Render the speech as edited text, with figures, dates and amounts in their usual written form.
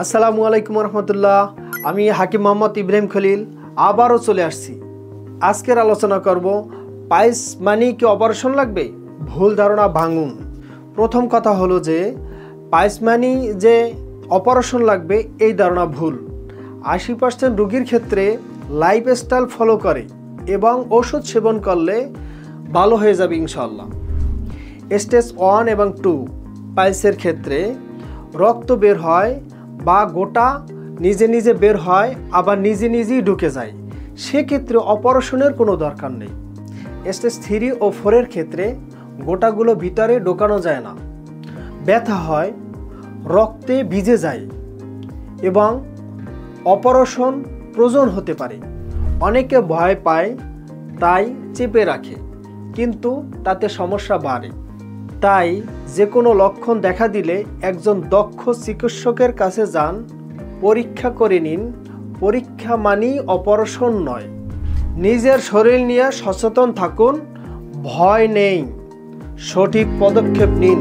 আসসালামু আলাইকুম রহমতুল্লাহ। আমি হাকিম মোহাম্মদ ইব্রাহিম খলিল আবারও চলে আসছি। আজকের আলোচনা করব পাইলস মানি কি অপারেশন লাগবে, ভুল ধারণা ভাঙুন। প্রথম কথা হলো যে পাইলস মানি যে অপারেশন লাগবে এই ধারণা ভুল। 80% রোগীর ক্ষেত্রে লাইফস্টাইল ফলো করে এবং ওষুধ সেবন করলে ভালো হয়ে যাবে ইনশাআল্লাহ। স্টেজ 1 এবং 2 পাইলসের ক্ষেত্রে রক্ত বের হয় বা গোটা নিজে নিজে বের হয়, আবার নিজে নিজেই ঢুকে যায়, সেক্ষেত্রে অপারেশনের কোনো দরকার নেই। স্টেজ 3 ও 4 ক্ষেত্রে গোটাগুলো ভিতরে ঢোকানো যায় না, ব্যথা হয়, রক্তে ভিজে যায় এবং অপারেশন প্রয়োজন হতে পারে। অনেকে ভয় পায় তাই চেপে রাখে, কিন্তু তাতে সমস্যা বাড়ে। তাই যে কোনো লক্ষণ দেখা দিলে একজন দক্ষ চিকিৎসকের কাছে যান, পরীক্ষা করে নিন। পরীক্ষা মানেই অপারেশন নয়। নিজের শরীর নিয়ে সচেতন থাকুন, ভয় নেই, সঠিক পদক্ষেপ নিন।